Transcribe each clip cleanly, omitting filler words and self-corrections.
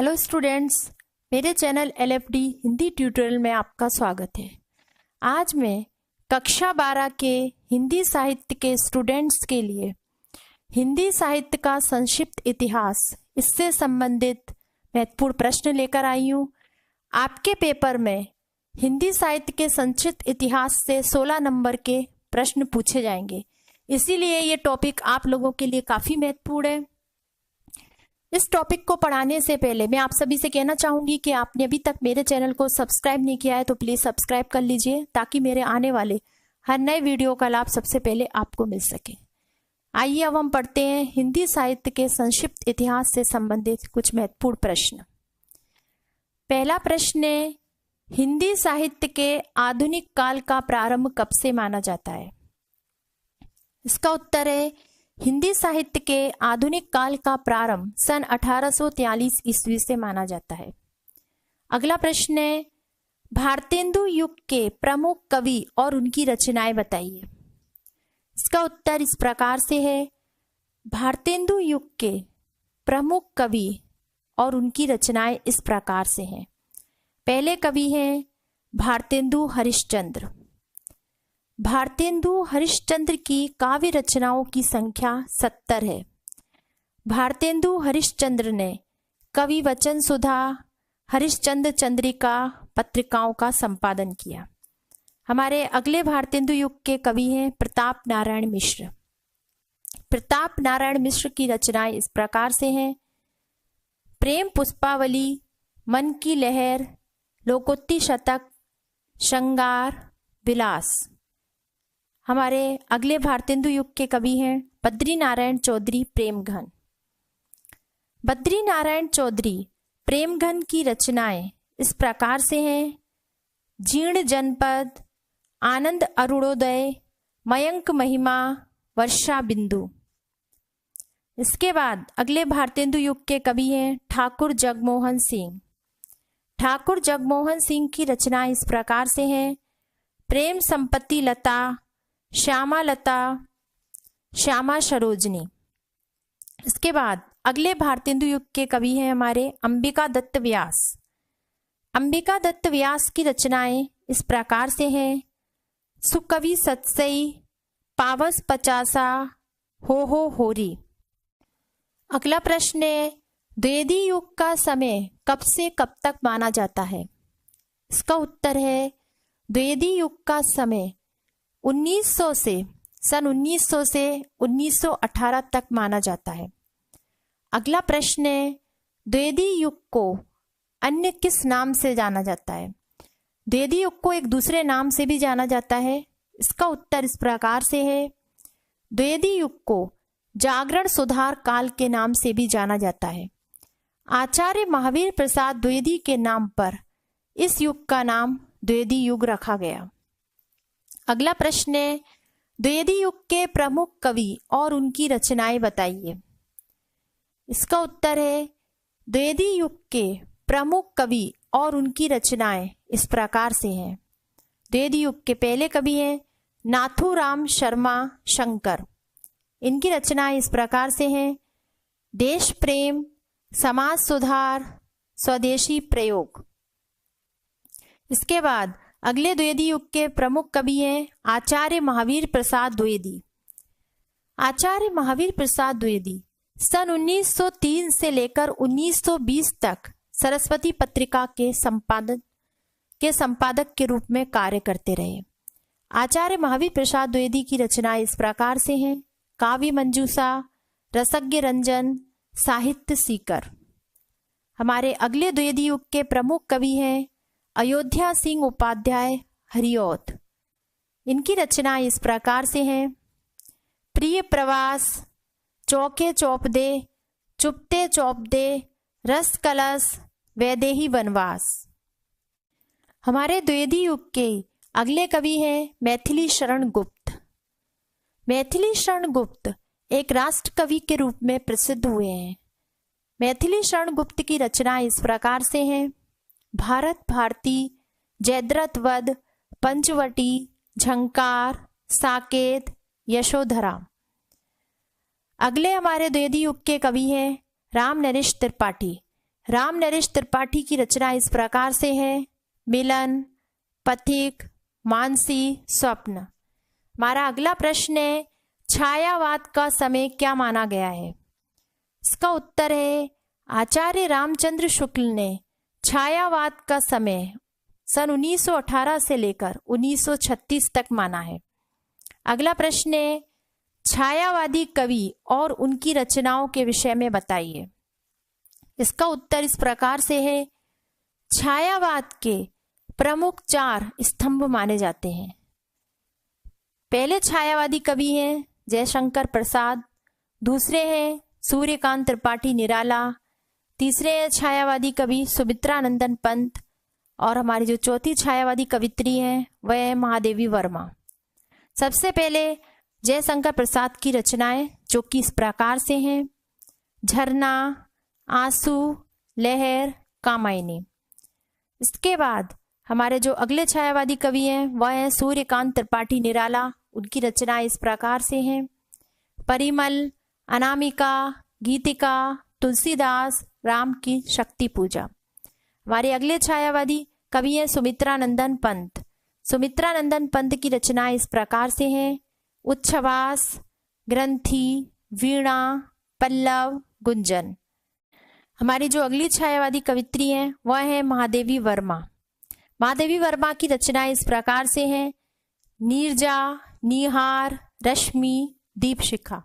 Hello students, मेरे channel LFD Hindi tutorial में आपका स्वागत है। आज मैं कक्षा 12 के हिंदी साहित्य के स्टूडेंट्स के लिए हिंदी साहित्य का संक्षिप्त इतिहास, इससे संबंधित महत्वपूर्ण प्रश्न लेकर आई हूँ। आपके पेपर में हिंदी साहित्य के संक्षिप्त इतिहास से 16 नंबर के प्रश्न पूछे जाएंगे, इसीलिए ये टॉपिक आप लोगों के लिए काफ़ी महत्वपूर्ण है। इस टॉपिक को पढ़ाने से पहले मैं आप सभी से कहना चाहूंगी कि आपने अभी तक मेरे चैनल को सब्सक्राइब नहीं किया है तो प्लीज़ सब्सक्राइब कर लीजिए, ताकि मेरे आने वाले हर नए वीडियो का लाभ सबसे पहले आपको मिल सके। आइए अब हम पढ़ते हैं हिंदी साहित्य के संक्षिप्त इतिहास से संबंधित कुछ महत्वपूर्ण प्रश्न। पहला प्रश्न है, हिंदी साहित्य के आधुनिक काल का प्रारंभ कब से माना जाता है? इसका उत्तर है, हिंदी साहित्य के आधुनिक काल का प्रारंभ सन 1843 ईस्वी से माना जाता है। अगला प्रश्न है, भारतेंदु युग के प्रमुख कवि और उनकी रचनाएं बताइए। इसका उत्तर इस प्रकार से है, भारतेंदु युग के प्रमुख कवि और उनकी रचनाएं इस प्रकार से हैं। पहले कवि हैं भारतेंदु हरिश्चंद्र। भारतेंदु हरिश्चंद्र की काव्य रचनाओं की संख्या 70 है। भारतेंदु हरिश्चंद्र ने कवि वचन सुधा, हरिश्चंद्र चंद्रिका पत्रिकाओं का संपादन किया। हमारे अगले भारतेंदु युग के कवि हैं प्रताप नारायण मिश्र। प्रताप नारायण मिश्र की रचनाएं इस प्रकार से हैं, प्रेम पुष्पावली, मन की लहर, लोकोक्ति शतक, श्रृंगार विलास। हमारे अगले भारतेंदु युग के कवि हैं बद्री नारायण चौधरी प्रेमघन। बद्री नारायण चौधरी प्रेमघन की रचनाएं इस प्रकार से हैं, जीर्ण जनपद, आनंद अरुणोदय, मयंक महिमा, वर्षा बिंदु। इसके बाद अगले भारतेंदु युग के कवि हैं ठाकुर जगमोहन सिंह। ठाकुर जगमोहन सिंह की रचनाएं इस प्रकार से हैं, प्रेम संपत्ति लता, श्यामा लता, श्यामा सरोजनी। इसके बाद अगले भारतेंदु युग के कवि हैं हमारे अंबिका दत्त व्यास। अंबिका दत्त व्यास की रचनाएं इस प्रकार से हैं, सुकवि सतसई, पावस पचासा, हो होरी। अगला प्रश्न है, द्विवेदी युग का समय कब से कब तक माना जाता है? इसका उत्तर है, द्विवेदी युग का समय 1900 से सन 1900 से 1918 तक माना जाता है। अगला प्रश्न है, द्विवेदी युग को अन्य किस नाम से जाना जाता है? द्विवेदी युग को एक दूसरे नाम से भी जाना जाता है। इसका उत्तर इस प्रकार से है, द्विवेदी युग को जागरण सुधार काल के नाम से भी जाना जाता है। आचार्य महावीर प्रसाद द्विवेदी के नाम पर इस युग का नाम द्विवेदी युग रखा गया। अगला प्रश्न है, द्विवेदी युग के प्रमुख कवि और उनकी रचनाएं बताइए। इसका उत्तर है, द्विवेदी युग के प्रमुख कवि और उनकी रचनाएं इस प्रकार से हैं। द्विवेदी युग के पहले कवि हैं नाथूराम शर्मा शंकर। इनकी रचनाएं इस प्रकार से हैं, देश प्रेम, समाज सुधार, स्वदेशी प्रयोग। इसके बाद अगले द्विवेदी युग के प्रमुख कवि हैं आचार्य महावीर प्रसाद द्विवेदी। आचार्य महावीर प्रसाद द्विवेदी सन 1903 से लेकर 1920 तक सरस्वती पत्रिका के संपादक के रूप में कार्य करते रहे। आचार्य महावीर प्रसाद द्विवेदी की रचनाएं इस प्रकार से हैं, काव्य मंजूषा, रसज्ञ रंजन, साहित्य सीकर। हमारे अगले द्विवेदी युग के प्रमुख कवि हैं अयोध्या सिंह उपाध्याय हरिऔध। इनकी रचनाएं इस प्रकार से हैं, प्रिय प्रवास, चौके चौपदे, चुपते चौपदे, रस कलश, वैदेही वनवास। हमारे द्विवेदी युग के अगले कवि हैं मैथिली शरण गुप्त। मैथिली शरण गुप्त एक राष्ट्र कवि के रूप में प्रसिद्ध हुए हैं। मैथिली शरण गुप्त की रचनाएं इस प्रकार से हैं, भारत भारती, जयद्रथ वध, पंचवटी, झंकार, साकेत, यशोधरा। अगले हमारे द्विवेदी युग के कवि हैं राम नरेश त्रिपाठी। राम नरेश त्रिपाठी की रचना इस प्रकार से है: मिलन, पथिक, मानसी, स्वप्न। हमारा अगला प्रश्न है, छायावाद का समय क्या माना गया है? इसका उत्तर है, आचार्य रामचंद्र शुक्ल ने छायावाद का समय सन 1918 से लेकर 1936 तक माना है। अगला प्रश्न है, छायावादी कवि और उनकी रचनाओं के विषय में बताइए। इसका उत्तर इस प्रकार से है, छायावाद के प्रमुख 4 स्तंभ माने जाते हैं। पहले छायावादी कवि हैं जयशंकर प्रसाद, दूसरे हैं सूर्यकांत त्रिपाठी निराला, तीसरे हैं छायावादी कवि सुमित्रानंदन पंत, और हमारी जो चौथी छायावादी कवित्री हैं वह है महादेवी वर्मा। सबसे पहले जयशंकर प्रसाद की रचनाएं जो कि इस प्रकार से हैं: झरना, आंसू, लहर, कामायनी। इसके बाद हमारे जो अगले छायावादी कवि हैं वह हैं सूर्यकांत त्रिपाठी निराला। उनकी रचनाएं इस प्रकार से हैं: परिमल, अनामिका, गीतिका, तुलसीदास, राम की शक्ति पूजा। हमारे अगले छायावादी कवि हैं सुमित्रानंदन पंत। सुमित्रानंदन पंत की रचनाएं इस प्रकार से हैं: उच्छ्वास, ग्रंथि, वीणा, पल्लव, गुंजन। हमारी जो अगली छायावादी कवित्री हैं वह है महादेवी वर्मा। महादेवी वर्मा की रचनाएं इस प्रकार से हैं: नीरजा, निहार, रश्मि, दीपशिखा।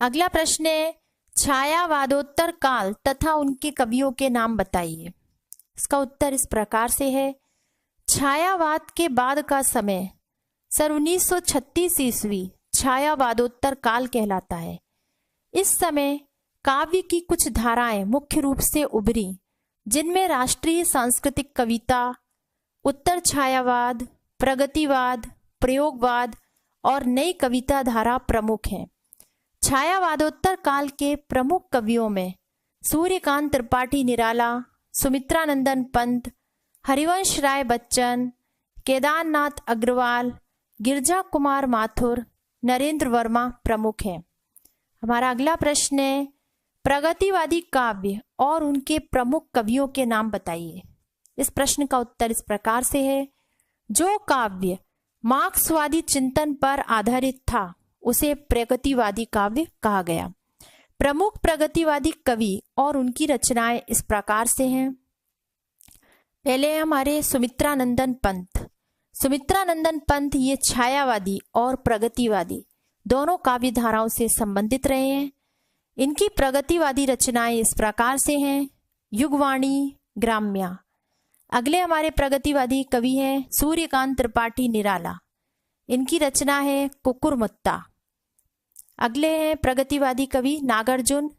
अगला प्रश्न है, छायावादोत्तर काल तथा उनके कवियों के नाम बताइए। इसका उत्तर इस प्रकार से है, छायावाद के बाद का समय सन 1936 ईस्वी छायावादोत्तर काल कहलाता है। इस समय काव्य की कुछ धाराएं मुख्य रूप से उभरी, जिनमें राष्ट्रीय सांस्कृतिक कविता, उत्तर छायावाद, प्रगतिवाद, प्रयोगवाद और नई कविता धारा प्रमुख हैं। छायावादोत्तर काल के प्रमुख कवियों में सूर्यकांत त्रिपाठी निराला, सुमित्रानंदन पंत, हरिवंश राय बच्चन, केदारनाथ अग्रवाल, गिरजा कुमार माथुर, नरेंद्र वर्मा प्रमुख हैं। हमारा अगला प्रश्न है, प्रगतिवादी काव्य और उनके प्रमुख कवियों के नाम बताइए। इस प्रश्न का उत्तर इस प्रकार से है, जो काव्य मार्क्सवादी चिंतन पर आधारित था उसे प्रगतिवादी काव्य कहा गया। प्रमुख प्रगतिवादी कवि और उनकी रचनाएं इस प्रकार से हैं। पहले हमारे सुमित्रानंदन पंत। सुमित्रानंदन पंत ये छायावादी और प्रगतिवादी दोनों काव्य धाराओं से संबंधित रहे हैं। इनकी प्रगतिवादी रचनाएं इस प्रकार से हैं: युगवाणी, ग्राम्या। अगले हमारे प्रगतिवादी कवि हैं सूर्यकांत त्रिपाठी निराला। इनकी रचना है कुकुरमुत्ता। अगले हैं प्रगतिवादी कवि नागार्जुन।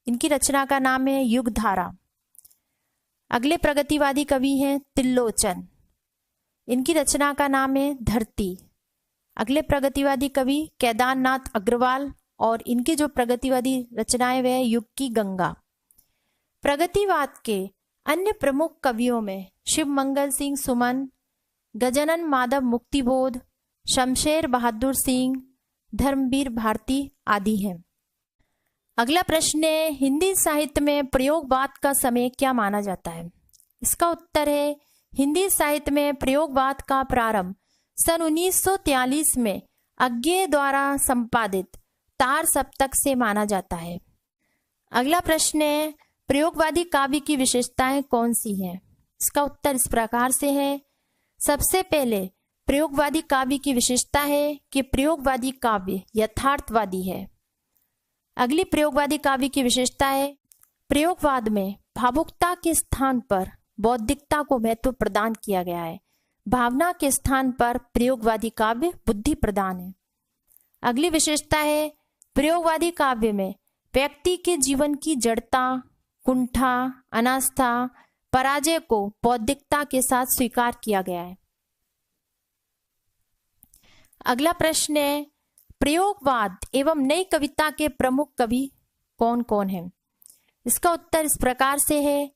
इनकी रचना का नाम है युगधारा। अगले प्रगतिवादी कवि हैं त्रिलोचन। इनकी रचना का नाम है धरती। अगले प्रगतिवादी कवि केदारनाथ अग्रवाल और इनकी जो प्रगतिवादी रचनाएं वह युग की गंगा। प्रगतिवाद के अन्य प्रमुख कवियों में शिव मंगल सिंह सुमन, गजानन माधव मुक्तिबोध, शमशेर बहादुर सिंह, धर्मवीर भारती आदि हैं। अगला प्रश्न है, हिंदी साहित्य में प्रयोगवाद का समय क्या माना जाता है? इसका उत्तर है, हिंदी साहित्य में प्रयोगवाद का प्रारंभ सन 1943 में अज्ञेय द्वारा संपादित तार सप्तक से माना जाता है। अगला प्रश्न है, प्रयोगवादी काव्य की विशेषताएं कौन सी हैं? इसका उत्तर इस प्रकार से है, सबसे पहले प्रयोगवादी काव्य की विशेषता है कि प्रयोगवादी काव्य यथार्थवादी है। अगली प्रयोगवादी काव्य की विशेषता है, प्रयोगवाद में भावुकता के स्थान पर बौद्धिकता को महत्व प्रदान किया गया है। भावना के स्थान पर प्रयोगवादी काव्य बुद्धि प्रदान है। अगली विशेषता है, प्रयोगवादी काव्य में व्यक्ति के जीवन की जड़ता, कुंठा, अनास्था, पराजय को बौद्धिकता के साथ स्वीकार किया गया है। अगला प्रश्न है, प्रयोगवाद एवं नई कविता के प्रमुख कवि कौन कौन हैं? इसका उत्तर इस प्रकार से है,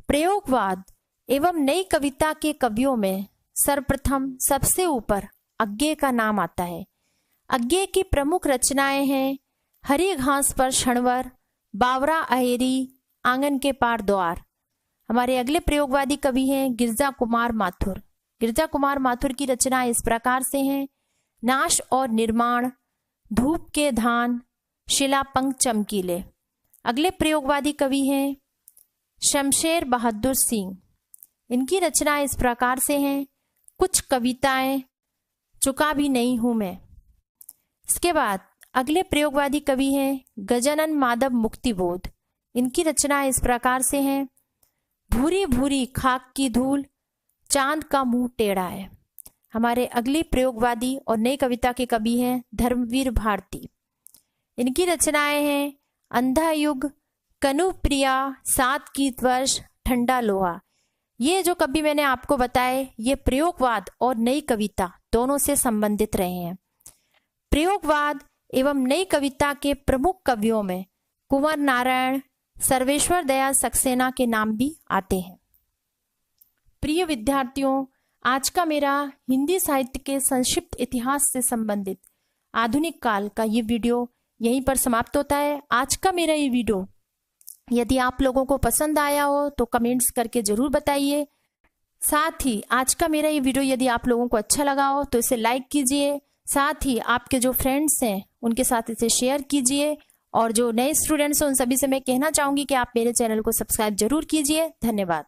प्रयोगवाद एवं नई कविता के कवियों में सर्वप्रथम सबसे ऊपर अज्ञेय का नाम आता है। अज्ञेय की प्रमुख रचनाएं हैं हरी घास पर क्षणवर, बावरा अहेरी, आंगन के पार द्वार। हमारे अगले प्रयोगवादी कवि हैं गिरजा कुमार माथुर। गिरजा कुमार माथुर की रचना इस प्रकार से हैं। नाश और निर्माण, धूप के धान, शिला पंख चमकीले। अगले प्रयोगवादी कवि हैं शमशेर बहादुर सिंह। इनकी रचना इस प्रकार से हैं। कुछ कविताएं, चुका भी नहीं हूं मैं। इसके बाद अगले प्रयोगवादी कवि हैं गजानन माधव मुक्तिबोध। इनकी रचना इस प्रकार से हैं। भूरी भूरी खाक की धूल, चांद का मुंह टेढ़ा है। हमारे अगले प्रयोगवादी और नई कविता के कवि हैं धर्मवीर भारती। इनकी रचनाएं हैं अंधा युग, कनुप्रिया, 7 की वर्ष, ठंडा लोहा। ये जो कवि मैंने आपको बताए ये प्रयोगवाद और नई कविता दोनों से संबंधित रहे हैं। प्रयोगवाद एवं नई कविता के प्रमुख कवियों में कुंवर नारायण, सर्वेश्वर दयाल सक्सेना के नाम भी आते हैं। प्रिय विद्यार्थियों, आज का मेरा हिंदी साहित्य के संक्षिप्त इतिहास से संबंधित आधुनिक काल का ये वीडियो यहीं पर समाप्त होता है। आज का मेरा ये वीडियो यदि आप लोगों को पसंद आया हो तो कमेंट्स करके जरूर बताइए। साथ ही आज का मेरा ये वीडियो यदि आप लोगों को अच्छा लगा हो तो इसे लाइक कीजिए। साथ ही आपके जो फ्रेंड्स हैं उनके साथ इसे शेयर कीजिए। और जो नए स्टूडेंट्स हैं उन सभी से मैं कहना चाहूंगी कि आप मेरे चैनल को सब्सक्राइब जरूर कीजिए। धन्यवाद।